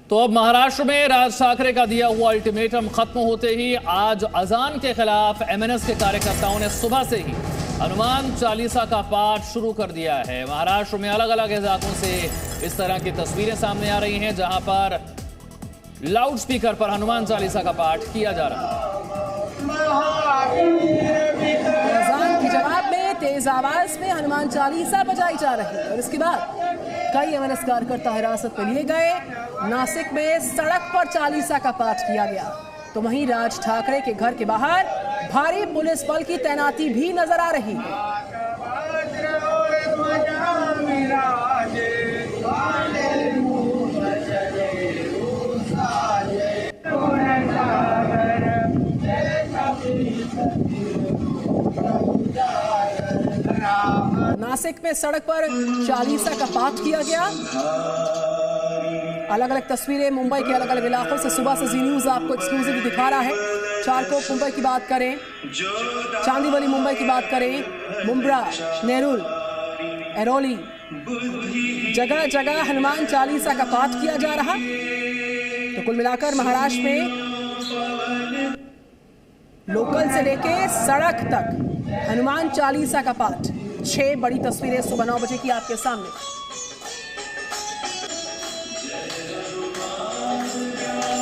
तो अब महाराष्ट्र में राज ठाकरे का दिया हुआ अल्टीमेटम खत्म होते ही आज अजान के खिलाफ एमएनएस के कार्यकर्ताओं ने सुबह से ही हनुमान चालीसा का पाठ शुरू कर दिया है। महाराष्ट्र में अलग अलग इलाकों से इस तरह की तस्वीरें सामने आ रही हैं जहां पर लाउड स्पीकर पर हनुमान चालीसा का पाठ किया जा रहा है। अजान के जवाब में तेज आवाज में हनुमान चालीसा बजाई जा रही है और इसके बाद कई एमएनएस कार्यकर्ता हिरासत में लिए गए। नासिक में सड़क पर चालीसा का पाठ किया गया तो वहीं राज ठाकरे के घर के बाहर भारी पुलिस बल की तैनाती भी नजर आ रही है। नासिक में सड़क पर चालीसा का पाठ किया गया। अलग अलग तस्वीरें मुंबई के अलग अलग इलाकों से सुबह से जी न्यूज आपको एक्सक्लूसिव दिखा रहा है। चारकोप मुंबई की बात करें, चांदीवली मुंबई की बात करें, मुंब्रा, नेरुल, एरोली, जगह जगह हनुमान चालीसा का पाठ किया जा रहा। तो कुल मिलाकर महाराष्ट्र में लोकल से लेके सड़क तक हनुमान चालीसा का पाठ। 6 बड़ी तस्वीरें सुबह 9 बजे की आपके सामने।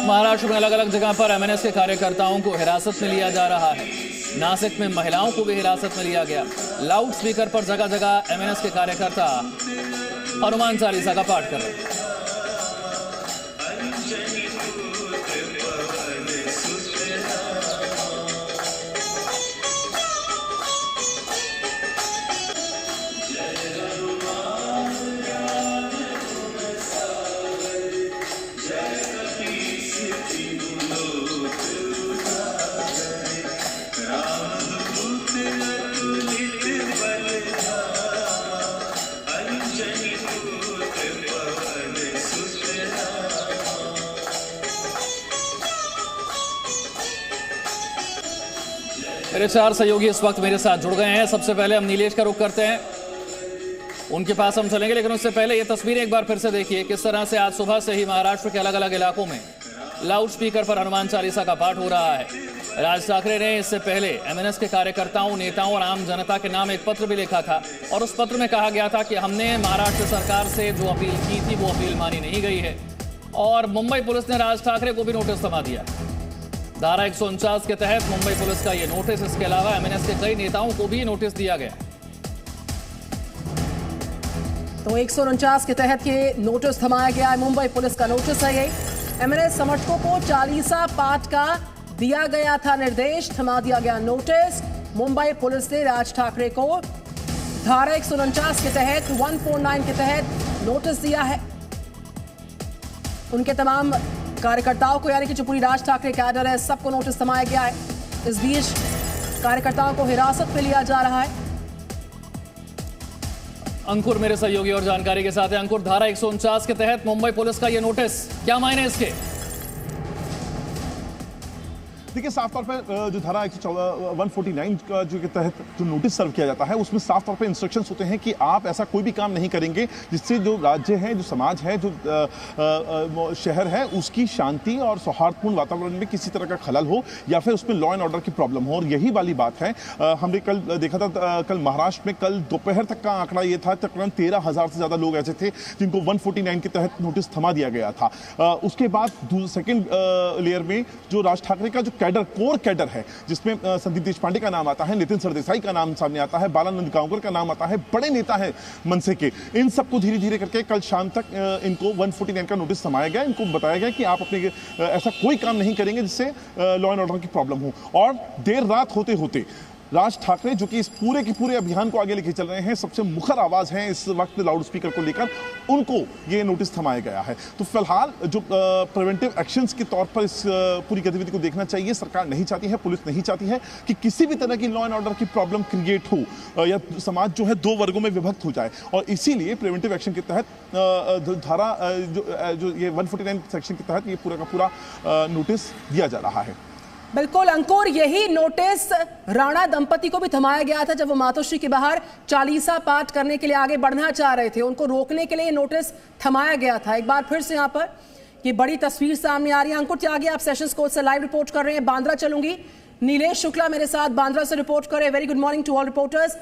महाराष्ट्र में अलग अलग जगह पर एमएनएस के कार्यकर्ताओं को हिरासत में लिया जा रहा है। नासिक में महिलाओं को भी हिरासत में लिया गया। लाउड स्पीकर पर जगह जगह एमएनएस के कार्यकर्ता हनुमान चालीसा का पाठ कर रहे हैं। मेरे 4 सहयोगी इस वक्त मेरे साथ जुड़ गए हैं। सबसे पहले हम नीलेश का रुख करते हैं, उनके पास हम चलेंगे, लेकिन उससे पहले ये तस्वीरें एक बार फिर से देखिए किस तरह से आज सुबह से ही महाराष्ट्र के अलग अलग इलाकों में लाउड स्पीकर पर हनुमान चालीसा का पाठ हो रहा है। राज ठाकरे ने इससे पहले एमएनएस के कार्यकर्ताओं, नेताओं और आम जनता के नाम एक पत्र भी लिखा था और उस पत्र में कहा गया था कि हमने महाराष्ट्र सरकार से जो अपील की थी वो अपील मानी नहीं गई है और मुंबई पुलिस ने राज ठाकरे को भी नोटिस थमा दिया। धारा 149 के तहत मुंबई पुलिस का ये नोटिस, इसके अलावा एमएनएस के कई नेताओं को भी नोटिस दिया गया। तो 149 के तहत ये नोटिस थमाया गया है। मुंबई पुलिस का नोटिस है ये। एमएनएस समर्थकों को चालीसा पाठ का दिया गया था निर्देश, थमा दिया गया नोटिस। मुंबई पुलिस ने राज ठाकरे को धारा 149 के तहत 149 के तहत नोटिस दिया है। उनके तमाम कार्यकर्ताओं को, यानी कि जो पूरी राज ठाकरे कैडर है, सबको नोटिस थमाया गया है। इस बीच कार्यकर्ताओं को हिरासत में लिया जा रहा है। अंकुर मेरे सहयोगी और जानकारी के साथ है। अंकुर, धारा 149 के तहत मुंबई पुलिस का यह नोटिस, क्या मायने इसके? देखिए, साफ तौर पर जो धारा 149 का जो के तहत जो नोटिस सर्व किया जाता है उसमें साफ तौर पर इंस्ट्रक्शंस होते हैं कि आप ऐसा कोई भी काम नहीं करेंगे जिससे जो राज्य है, जो समाज है, जो शहर है, उसकी शांति और सौहार्दपूर्ण वातावरण में किसी तरह का खलल हो या फिर उसमें लॉ एंड ऑर्डर की प्रॉब्लम हो। और यही वाली बात है। हमने कल देखा था, कल महाराष्ट्र में कल दोपहर तक का आंकड़ा ये था, तकरीबन 13,000 से ज़्यादा लोग ऐसे थे जिनको 149 के तहत नोटिस थमा दिया गया था। उसके बाद सेकेंड लेयर में जो राज ठाकरे का जो कैडर, कोर कैडर है, जिसमें संदीप देशपांडे का नाम आता है, नितिन सरदेसाई का नाम सामने आता है, बालानंद गांवकर का नाम आता है, बड़े नेता है मनसे के। इन सबको धीरे धीरे करके कल शाम तक इनको 149 का नोटिस थमाया गया। इनको बताया गया कि आप अपने ऐसा कोई काम नहीं करेंगे जिससे लॉ एंड ऑर्डर की प्रॉब्लम हो। और देर रात होते होते राज ठाकरे, जो कि इस पूरे के पूरे अभियान को आगे लेके चल रहे हैं, सबसे मुखर आवाज है इस वक्त लाउड स्पीकर को लेकर, उनको ये नोटिस थमाया गया है। तो फिलहाल जो प्रिवेंटिव एक्शंस के तौर पर इस पूरी गतिविधि को देखना चाहिए। सरकार नहीं चाहती है, पुलिस नहीं चाहती है कि किसी भी तरह की लॉ एंड ऑर्डर की प्रॉब्लम क्रिएट हो या समाज जो है 2 वर्गों में विभक्त हो जाए। और इसीलिए प्रिवेंटिव एक्शन के तहत धारा जो ये 149 सेक्शन के तहत ये पूरा का पूरा नोटिस दिया जा रहा है। बिल्कुल अंकुर, यही नोटिस राणा दंपति को भी थमाया गया था जब वो मातोश्री के बाहर चालीसा पाठ करने के लिए आगे बढ़ना चाह रहे थे। उनको रोकने के लिए नोटिस थमाया गया था। एक बार फिर से यहाँ पर ये बड़ी तस्वीर सामने आ रही है। अंकुर त्यागी, आप सेशंस कोर्ट से लाइव रिपोर्ट कर रहे हैं। बांद्रा चलूंगी, नीलेश शुक्ला मेरे साथ बांद्रा से रिपोर्ट कर रहे हैं। Very good morning to all reporters.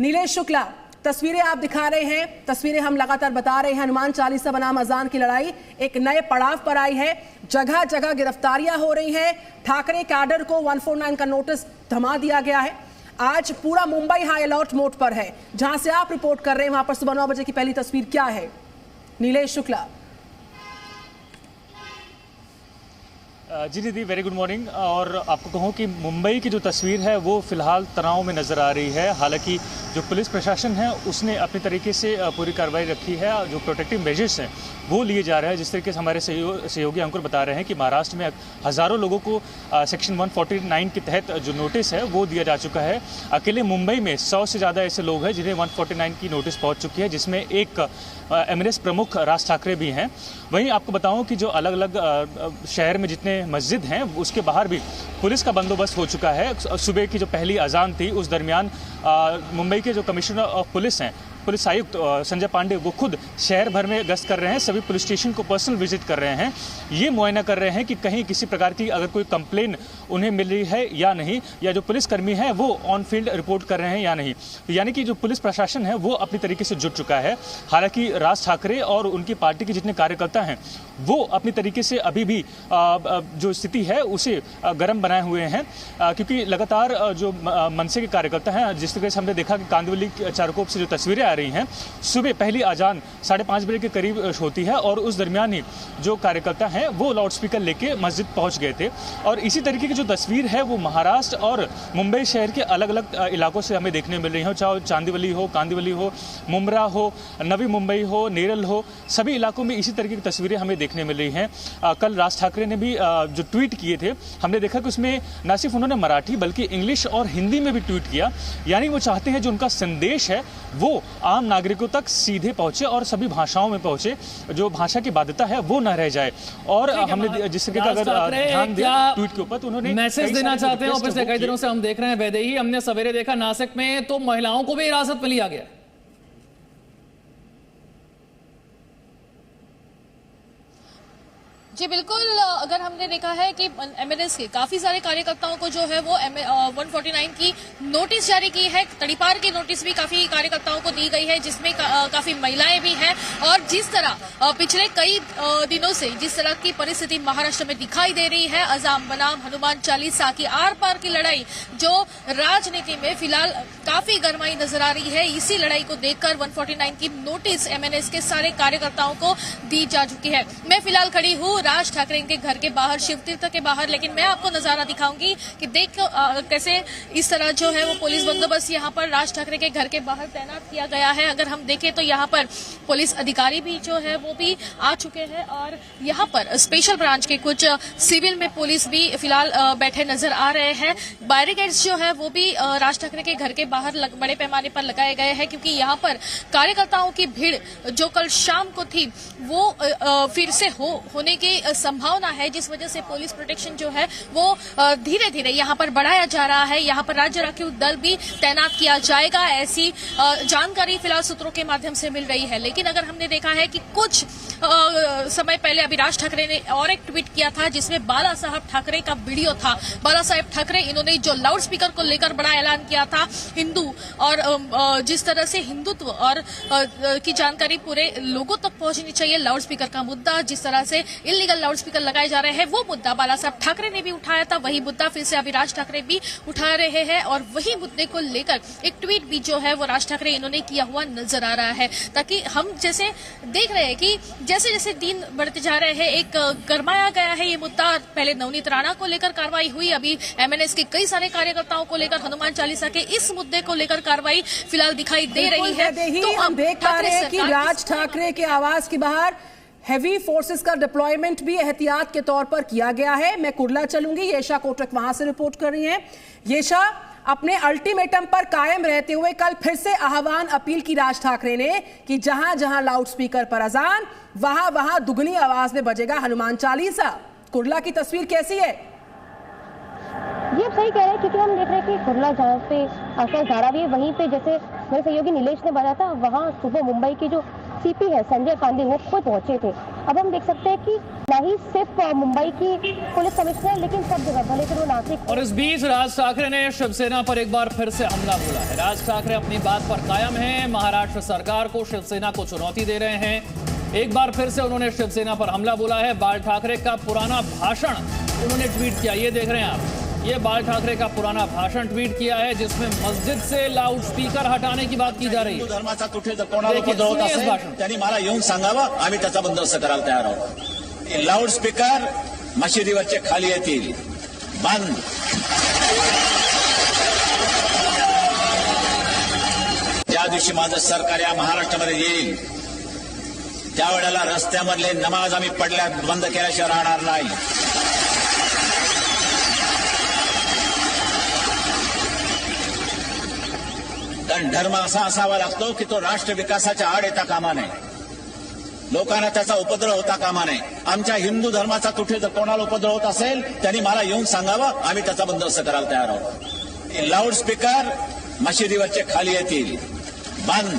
Nilesh Shukla, तस्वीरें आप दिखा रहे हैं, तस्वीरें हम लगातार बता रहे हैं। हनुमान चालीसा बनाम अजान की लड़ाई एक नए पड़ाव पर आई है। जगह जगह गिरफ्तारियां हो रही हैं। ठाकरे कैडर को 149 का नोटिस थमा दिया गया है। आज पूरा मुंबई हाई अलर्ट मोड पर है। जहां से आप रिपोर्ट कर रहे हैं वहां पर सुबह 9 बजे की पहली तस्वीर क्या है, नीलेश शुक्ला? जी दीदी, वेरी गुड मॉर्निंग। और आपको कहूँ कि मुंबई की जो तस्वीर है वो फिलहाल तनाव में नज़र आ रही है। हालांकि जो पुलिस प्रशासन है उसने अपने तरीके से पूरी कार्रवाई रखी है। जो प्रोटेक्टिव मेजर्स हैं वो लिए जा रहे हैं। जिस तरीके से हमारे सहयोगी अंकुर बता रहे हैं कि महाराष्ट्र में हज़ारों लोगों को सेक्शन 149 के तहत जो नोटिस है वो दिया जा चुका है। अकेले मुंबई में 100 से ज़्यादा ऐसे लोग हैं जिन्हें 149 की नोटिस पहुँच चुकी है, जिसमें एक एमएनएस प्रमुख राज ठाकरे भी हैं। वहीं आपको बताऊं कि जो अलग अलग शहर में जितने मस्जिद हैं उसके बाहर भी पुलिस का बंदोबस्त हो चुका है। सुबह की जो पहली अजान थी उस दरमियान मुंबई के जो कमिश्नर ऑफ पुलिस हैं, पुलिस आयुक्त संजय पांडे, वो खुद शहर भर में गश्त कर रहे हैं। सभी पुलिस स्टेशन को पर्सनल विजिट कर रहे हैं। ये मुआयना कर रहे हैं कि कहीं किसी प्रकार की अगर कोई कंप्लेन उन्हें मिल रही है या नहीं, या जो पुलिसकर्मी है वो ऑन फील्ड रिपोर्ट कर रहे हैं या नहीं। यानी कि जो पुलिस प्रशासन है वो अपनी तरीके से जुट चुका है। हालांकि राज ठाकरे और उनकी पार्टी के जितने कार्यकर्ता हैं वो अपनी तरीके से अभी भी जो स्थिति है उसे गर्म बनाए हुए हैं, क्योंकि लगातार जो मनसे के कार्यकर्ता हैं, जिस तरीके से हमने देखा कि कांदिवली चारकोप से जो तस्वीरें आ रही हैं, सुबह पहली अजान 5:30 बजे के करीब होती है और उस दरमियान ही जो कार्यकर्ता हैं वो लाउड स्पीकर लेके मस्जिद पहुंच गए थे। और इसी तरीके की जो तस्वीर है वो महाराष्ट्र और मुंबई शहर के अलग अलग इलाकों से हमें देखने मिल रही है। चाहे चांदीवली हो, कांदिवली हो, मुंब्रा हो, नवी मुंबई हो, नेरल हो, सभी इलाकों में इसी तरीके की तस्वीरें हमें देखने मिल रही हैं। कल राज ठाकरे ने भी जो ट्वीट किए थे, हमने देखा कि उसमें न सिर्फ उन्होंने मराठी बल्कि इंग्लिश और हिंदी में भी ट्वीट किया। यानी वो चाहते हैं जो उनका संदेश है वो आम नागरिकों तक सीधे पहुंचे और सभी भाषाओं में पहुंचे, जो भाषा की बाध्यता है वो न रह जाए। और हमने जिस तरीके का अगर ध्यान दिया ट्वीट के ऊपर, तो उन्होंने मैसेज देना चाहते हैं। और पिछले कई दिनों से हम देख रहे हैं वैदेही, हमने सवेरे देखा नासिक में तो महिलाओं को भी हिरासत में लिया गया। जी बिल्कुल, अगर हमने देखा है कि एमएनएस के काफी सारे कार्यकर्ताओं को जो है वो 149 की नोटिस जारी की है। तड़ीपार की नोटिस भी काफी कार्यकर्ताओं को दी गई है, जिसमें काफी महिलाएं भी हैं। और जिस तरह पिछले कई दिनों से जिस तरह की परिस्थिति महाराष्ट्र में दिखाई दे रही है, अजान बनाम हनुमान चालीसा की आर पार की लड़ाई जो राजनीति में फिलहाल काफी गर्माई नजर आ रही है, इसी लड़ाई को देखकर 149 की नोटिस एमएनएस के सारे कार्यकर्ताओं को दी जा चुकी है। मैं फिलहाल खड़ी हूँ राज ठाकरे के घर के बाहर, शिव तीर्थ के बाहर, लेकिन मैं आपको नजारा दिखाऊंगी कि देखो कैसे इस तरह जो है वो पुलिस बंदोबस्त यहाँ पर राज ठाकरे के घर के बाहर तैनात किया गया है। अगर हम देखें तो यहाँ पर पुलिस अधिकारी भी जो है वो भी आ चुके हैं और यहाँ पर स्पेशल ब्रांच के कुछ सिविल में पुलिस भी फिलहाल बैठे नजर आ रहे हैं। बैरिकेड्स जो है वो भी राज ठाकरे के घर के बाहर बड़े पैमाने पर लगाए गए हैं, क्योंकि यहाँ पर कार्यकर्ताओं की भीड़ जो कल शाम को थी वो फिर से होने की संभावना है, जिस वजह से पुलिस प्रोटेक्शन जो है वो धीरे धीरे यहाँ पर बढ़ाया जा रहा है। यहाँ पर राज्य राखीव दल भी तैनात किया जाएगा, ऐसी जानकारी फिलहाल सूत्रों के माध्यम से मिल रही है। लेकिन अगर हमने देखा है कि कुछ समय पहले अभी राज ठाकरे ने और एक ट्वीट किया था जिसमें बाला साहब ठाकरे का वीडियो था। बाला साहब ठाकरे इन्होंने जो लाउड स्पीकर को लेकर बड़ा ऐलान किया था, हिंदू और जिस तरह से हिंदुत्व और की जानकारी पूरे लोगों तक पहुंचनी चाहिए, लाउड स्पीकर का मुद्दा, जिस तरह से इलीगल लाउड स्पीकर लगाए जा रहे हैं वो मुद्दा बाला साहब ठाकरे ने भी उठाया था। वही मुद्दा फिर से अभी राज ठाकरे भी उठा रहे हैं और वही मुद्दे को लेकर एक ट्वीट भी जो है वो राज ठाकरे इन्होंने किया हुआ नजर आ रहा है, ताकि हम जैसे देख रहे हैं कि जैसे जैसे दिन बढ़ते जा रहे हैं एक गरमाया गया है ये मुद्दा। पहले नवनीत राणा को लेकर कार्रवाई हुई, अभी एमएनएस के कई सारे कार्यकर्ताओं को लेकर हनुमान चालीसा के इस मुद्दे को लेकर कार्रवाई फिलहाल दिखाई दे रही है। तो हम देख पा रहे हैं कि राज ठाकरे के आवास के बाहर हेवी फोर्सेस का डिप्लॉयमेंट भी एहतियात के तौर पर किया गया है। मैं कुर्ला चलूंगी, येशा कोटक वहां से रिपोर्ट कर रही हैं। येशा, अपने अल्टीमेटम पर कायम रहते हुए कल फिर से आह्वान अपील की राज ठाकरे ने कि जहां जहां लाउड स्पीकर पर अजान, वहां वहां दुगनी आवाज में बजेगा हनुमान चालीसा। कुर्ला की तस्वीर कैसी है? ये आप सही कह रहे हैं, क्योंकि हम देख रहे हैं कि कुर्ला जहाँ पे आसपास धारावी है, वहीं पे जैसे मेरे सहयोगी नीलेश ने बताया था, वहाँ सुबह मुंबई की जो सीपी है संजय पांडे वो खुद पहुंचे थे। अब हम देख सकते हैं कि न ही सिर्फ मुंबई की पुलिस कमिश्नर लेकिन सब जगह भले फिर वो नासिक। और इस बीच राज ठाकरे ने शिवसेना पर एक बार फिर से हमला बोला है। राज ठाकरे अपनी बात पर कायम हैं, महाराष्ट्र सरकार को, शिवसेना को चुनौती दे रहे हैं। एक बार फिर से उन्होंने शिवसेना पर हमला बोला है। बाल ठाकरे का पुराना भाषण उन्होंने ट्वीट किया, ये देख रहे हैं आप, ये बाल ठाकरे का पुराना भाषण ट्वीट किया है जिसमें मस्जिद से लाउड स्पीकर हटाने की बात की जा रही है। हिंदू धर्माचा कुठे जर कोणाला उपद्रव होत असेल त्यांनी मला येऊन सांगावं, आम्ही त्याचा बंदोबस्त करायला तयार आहोत। लाऊड स्पीकर मशिदीवरचे खाली येतील, बंद। ज्या दिवशी माझं सरकार या महाराष्ट्रामध्ये येईल त्यावेळेला रस्त्यामधले नमाज आम्ही पडल्या बंद केल्याशिवाय राहणार नाही। कारण धर्म असा असावा लागतो की तो राष्ट्र विकासाच्या आड येता कामा नये, लोकांना त्याचा उपद्रव होता कामा नये। आमच्या हिंदू धर्माचा कुठे जर कोणाला उपद्रव होत असेल त्यांनी मला येऊन सांगावं, आम्ही त्याचा बंदोबस्त करायला तयार आहोत। लाऊड स्पीकर मशिदीवरचे खाली येतील, बंद।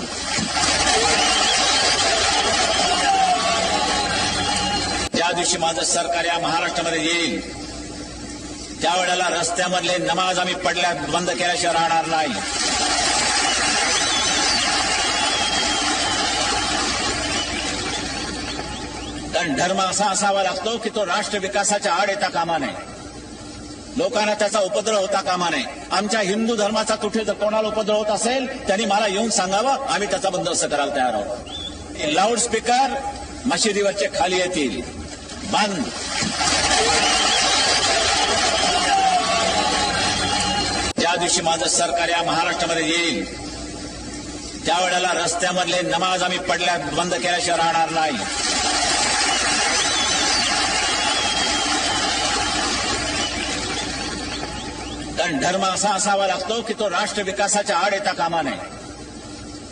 ज्या दिवशी माझं सरकार या महाराष्ट्रामध्ये येईल त्यावेळेला रस्त्यामधले नमाज आम्ही पडल्या बंद केल्याशिवाय राहणार नाही। कारण धर्म असा असावा लागतो की तो राष्ट्र विकासाच्या आड येता कामा नये, लोकांना त्याचा उपद्रव होता कामा नये। आमच्या हिंदू धर्माचा कुठे जर कोणाला उपद्रव होत असेल त्यांनी मला येऊन सांगावं, आम्ही त्याचा बंदोबस्त करायला तयार आहोत। लाऊड स्पीकर मशिदीवरचे खाली येतील, बंद। ज्या दिवशी माझं सरकार या महाराष्ट्रामध्ये येईल त्यावेळेला रस्त्यामधले नमाज आम्ही पडल्या बंद केल्याशिवाय राहणार नाही। कारण धर्म असा असावा लागतो की तो राष्ट्र विकासाच्या आड येता कामा नये,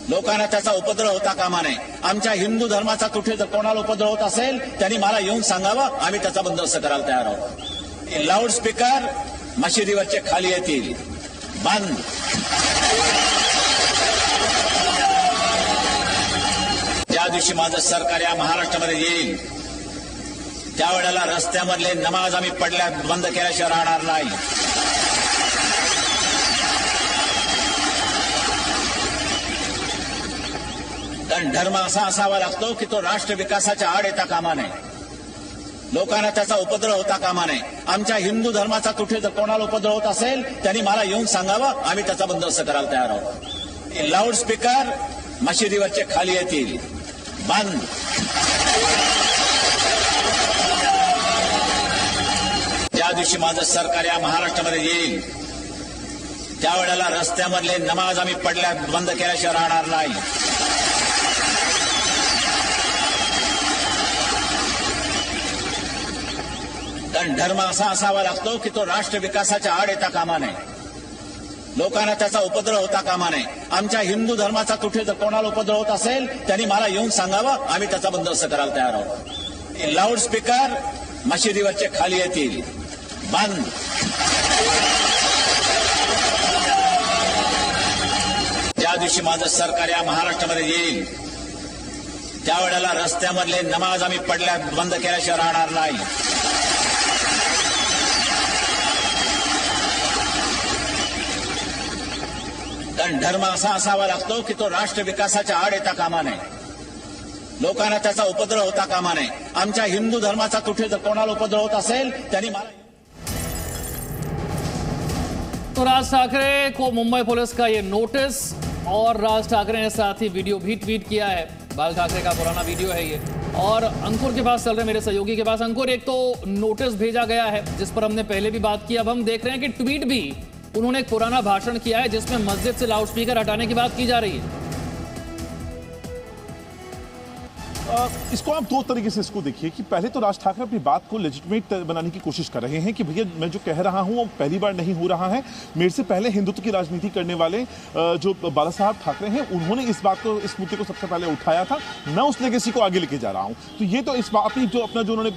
लोकांना त्याचा उपद्रव होता कामा नये। आमच्या हिंदू धर्माचा कुठे जर कोणाला उपद्रव होत असेल त्यांनी मला येऊन सांगावं, आम्ही त्याचा बंदोबस्त करायला तयार आहोत। लाऊड स्पीकर मशिदीवरचे खाली येतील, बंद। ज्या दिवशी माझं सरकार या महाराष्ट्रामध्ये येईल त्यावेळेला रस्त्यामधले नमाज आम्ही पडल्या बंद केल्याशिवाय राहणार नाही। कारण धर्म असा असावा लागतो की तो राष्ट्र विकासाच्या आड येता कामा नये, लोकांना त्याचा उपद्रव होता कामा नये। आमच्या हिंदू धर्माचा कुठे जर कोणाला उपद्रव होत असेल त्यांनी मला येऊन सांगावं, आम्ही त्याचा बंदोबस्त करायला तयार आहोत। लाऊड स्पीकर मशिदीवरचे खाली येतील, बंद। ज्या दिवशी माझं सरकार या महाराष्ट्रामध्ये येईल त्यावेळेला रस्त्यामधले नमाज आम्ही पडल्या बंद केल्याशिवाय राहणार नाही। कारण धर्म असा असावा लागतो की तो राष्ट्र विकासाच्या आड येता कामा नये, लोकांना त्याचा उपद्रव होता कामा नये। आमच्या हिंदू धर्माचा कुठे जर कोणाला उपद्रव होत असेल त्यांनी मला येऊन सांगावं, आम्ही त्याचा बंदोबस्त करायला तयार आहोत। लाऊड स्पीकर मशिदीवरचे खाली येतील, बंद। ज्या दिवशी माझं सरकार या महाराष्ट्रामध्ये येईल त्यावेळेला रस्त्यामधले नमाज आम्ही पडल्या बंद केल्याशिवाय राहणार नाही। कारण धर्म असा असावा लागतो की तो राष्ट्र विकासाच्या आड येता कामा नये, लोकांना त्याचा उपद्रव होता कामा नये। आमच्या हिंदू धर्माचा कुठे जर कोणाला उपद्रव होत असेल त्यांनी मला। तो राज ठाकरे को मुंबई पुलिस का ये नोटिस, और राज ठाकरे ने साथ ही वीडियो भी ट्वीट किया है। बाल ठाकरे का पुराना वीडियो है ये, और अंकुर के पास चल रहे, मेरे सहयोगी के पास। अंकुर, एक तो नोटिस भेजा गया है जिस पर हमने पहले भी बात की, अब हम देख रहे हैं कि ट्वीट भी उन्होंने एक पुराना भाषण किया है जिसमें मस्जिद से लाउडस्पीकर हटाने की बात की जा रही है। इसको आप दो तरीके से इसको देखिए कि पहले तो राज ठाकरे अपनी बात को लेजिटिमेट बनाने की कोशिश कर रहे हैं कि भैया मैं जो कह रहा हूं वो पहली बार नहीं हो रहा है। मेरे से पहले हिंदुत्व की राजनीति करने वाले जो बाला साहब ठाकरे हैं उन्होंने इस बात को, इस मुद्दे को सबसे पहले उठाया था। मैं उस लेगेसी को आगे लेके जा रहा हूं। तो ये तो इस बात जो अपना जो उन्होंने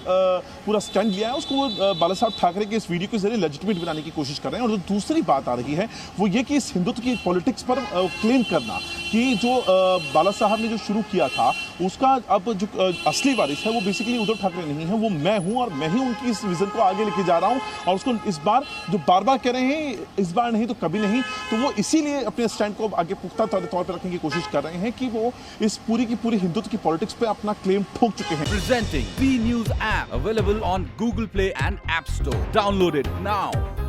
पूरा स्टैंड लिया है उसको वो बाला साहब ठाकरे के इस वीडियो के जरिए लेजिटिमेट बनाने की कोशिश कर रहे हैं। और जो दूसरी बात आ रही है वो ये कि इस हिंदुत्व की पॉलिटिक्स पर क्लेम करना कि जो बाला साहब ने जो शुरू किया था उसका अब जो असली वारिस है वो बेसिकली उद्धव ठाकरे नहीं है, वो मैं हूं और मैं ही उनकी इस विजन को आगे लेके जा रहा हूं। और उसको इस बार जो बार बार कह रहे हैं इस बार नहीं तो कभी नहीं, तो वो इसीलिए अपने स्टैंड को आगे पुख्ता तौर पर रखने की कोशिश कर रहे हैं कि वो इस पूरी की पूरी हिंदुत्व की पॉलिटिक्स पे अपना क्लेम ठोक चुके हैं। Presenting B News app available on Google Play and App Store. Download it now.